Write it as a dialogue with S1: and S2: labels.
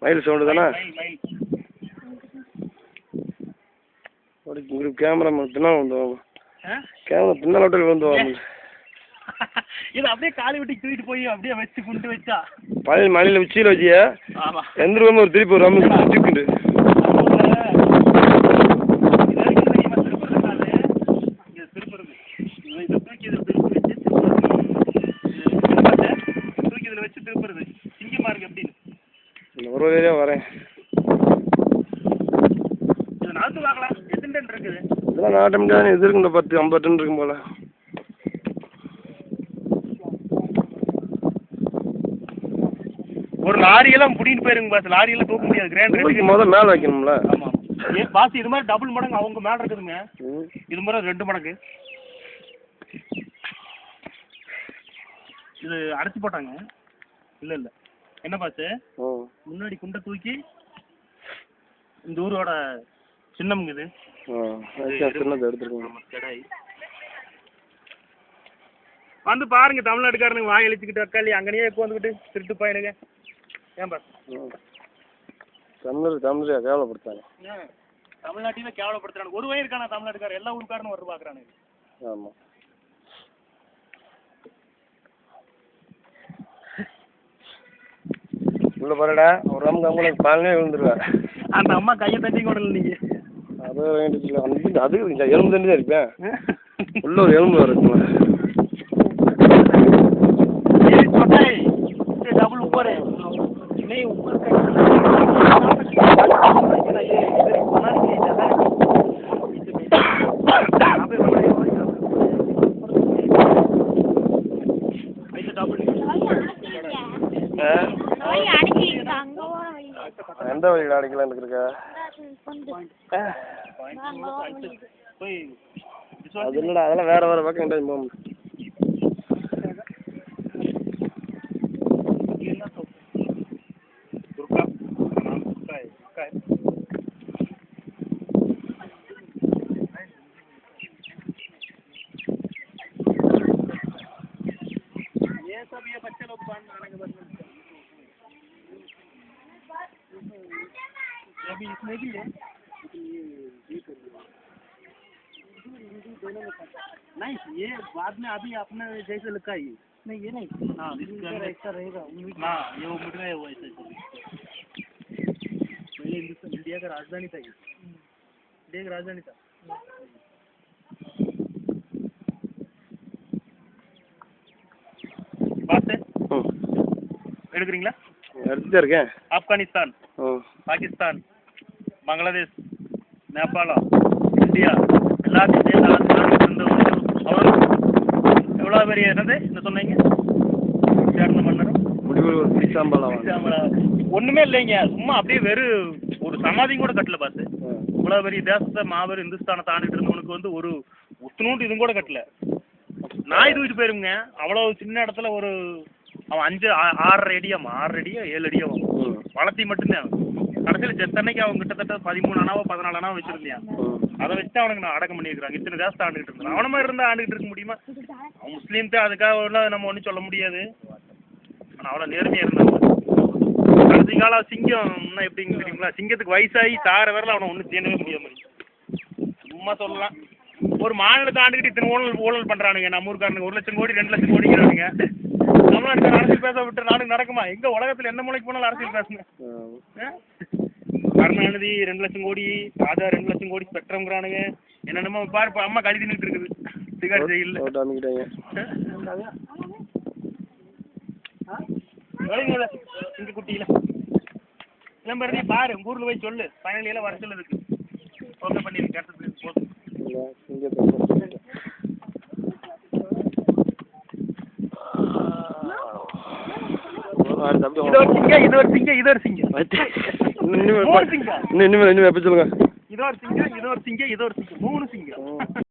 S1: மயில் சவுண்டு தானே? உங்களுக்கு கேமரா பின்னால் வந்துவாங்க. கேமரா பின்னால் விட்டு வந்துவாங்க.
S2: இது அப்படியே காலி விட்டு தூக்கிட்டு போய் அப்படியே வச்சு குண்டு வச்சா
S1: பழைய மலையில் உச்சியில் வச்சியா? எந்த ரூபா ஒரு திருப்பி ஒரு ரம்மு சுற்றிக்கிண்டு ஒரு வழியா வரேன். இதெல்லாம் நாட்டம் இது இருக்குங்க 10-50 டன் இருக்கும் போல.
S2: ஒரு லாரியெல்லாம் புடின்னு போயிருங்க பாஸ். லாரியெல்லாம் தூக்க முடியாது. கிராண்ட்
S1: முதல்ல மேலே வைக்கணும்ல.
S2: ஆமாம் பாஸ். இது மாதிரி டபுள் மடங்கு அவங்க மேலே இருக்குதுங்க. இது மாதிரி 2 மடங்கு இது அடைச்சி போட்டாங்க. இல்லை இல்லை என்ன பாஸ், முன்னாடி குண்டை தூக்கி இந்த ஊரோட சின்னம்ங்க இது கடாய் வந்து பாருங்க. தமிழ்நாட்டுக்காரனுங்க வாய் அழிச்சுக்கிட்டு தக்காளி அங்கனையே உட்காந்துக்கிட்டு திருட்டு பையனுங்க. ஏன் பாஸ்
S1: தமிழ் கேவலப்படுத்தாங்க.
S2: தமிழ்நாட்டையுமே கேவலப்படுத்துறாங்க. ஒரு வயது இருக்கானா தமிழ்நாட்டுக்காரன்? எல்லா ஊருக்காரனும் வர பார்க்குறானுங்க.
S1: ஆமாம் உள்ள போறடா ஒரு ரம்முக்கு அவங்களுக்கு பாலனே விழுந்துருவேன்.
S2: அந்த அம்மா கையை தட்டி கொடுல நீங்க.
S1: அது அது எலும்பு தண்டி தான் இருப்பேன். உள்ள ஒரு எலும்பு இருக்குமா?
S2: डबल ऊपर है नहीं ऊपर का
S1: எந்த வழியில் அடைக்கலான்னு இருக்கா? அது இல்லைடா, அதெல்லாம் வேற வேற பக்கம் எங்கிட்ட போகணும்.
S2: ये सब ये बच्चे लोग बांध बनाने के बाद अभी इसमें भी है नहीं ये बाद में अभी अपने जैसे लिखा है नहीं ये नहीं। हाँ ऐसा रहेगा ना ये वो मिट गया वो ऐसे पहले हिंदुस्तान इंडिया का राजधानी था ये। इंडिया का राजधानी था। बात है எடுக்கிறீங்களா?
S1: எடுத்துட்டே இருக்கேன்.
S2: ஆப்கானிஸ்தான், பாகிஸ்தான், பங்களாதேஷ், நேபாளம், இந்தியா எல்லாத்தையும் சேர்ந்து அவர் எவ்வளோ பெரிய என்னது என்ன சொன்னீங்க? சேர்ந்த மன்னர் ஒன்றுமே இல்லைங்க. சும்மா அப்படியே வெறும் ஒரு சமாதி கூட கட்டல பார்த்து. இவ்வளோ பெரிய தேசத்தை மாபெரும் இந்துஸ்தானை தாண்டிட்டு இருந்தவனுக்கு வந்து ஒரு உத்துணூண்டு இதுவும் கூட கட்டல. நாய் தூக்கிட்டு போயிருங்க. அவ்வளோ சின்ன இடத்துல ஒரு அவன் 6 அடியோ 7 அடியோ வளர்த்தி மட்டும்தான். கடைசியில் செத்தன்னைக்கு அவன் கிட்டத்தட்ட 13 அணாவோ 14 அணாவோ வச்சிருந்தான். அதை வச்சு அவனுக்கு நான் அடக்கம் பண்ணியிருக்கிறாங்க. இத்தனை தேசத்தை ஆண்டுகிட்டு இருந்தான். அவன மாதிரி இருந்தால் ஆண்டுகிட்டு இருக்க முடியுமா? அவன் முஸ்லீம் தான், அதுக்காக நம்ம ஒன்றும் சொல்ல முடியாது. ஆனால் அவ்வளோ நேர்மையாக இருந்தாங்க. கடைசி காலம் சிங்கம்னா எப்படின்னு தெரியுங்களா? சிங்கத்துக்கு வயசாகி சார வரல அவனை ஒன்றும் செய்யவே முடியாம சும்மா சொல்லலாம். ஒரு மாநிலத்தை ஆண்டுகிட்டு இத்தனை ஊழல் பண்ணுறானுங்க. நம்ம ஊருக்காரனுங்க 1 லட்சம் கோடி 2 லட்சம் கோடிங்கிறானுங்க. தமிழ்நாட்டுக்கு அரசியல் பேச விட்டு நாடு நடக்குமா? எங்க உலகத்தில் எந்த மூலைக்கு போனாலும் அரசியல் பேசுங்க. கருணாநிதி 2 லட்சம் கோடி, ராஜா 2 லட்சம் கோடி ஸ்பெக்ட்ரம்ங்கிறானுங்க. என்னென்னமோ பாரு அம்மா கழி தின்னுட்டு இருக்குது திகார் ஜெயிலில். இங்க குட்டியில எல்லாம் பாரு, நீ பாரு உங்க ஊர்ல போய் சொல்லு. ஃபைனல் எல்லாம் வர சொல்லுதுக்கு ஓகே பண்ணிருக்கேன். இது ஒரு சிங்கம் இது ஒரு சிங்கம் இது ஒரு சிங்கம் 3 சிங்கம்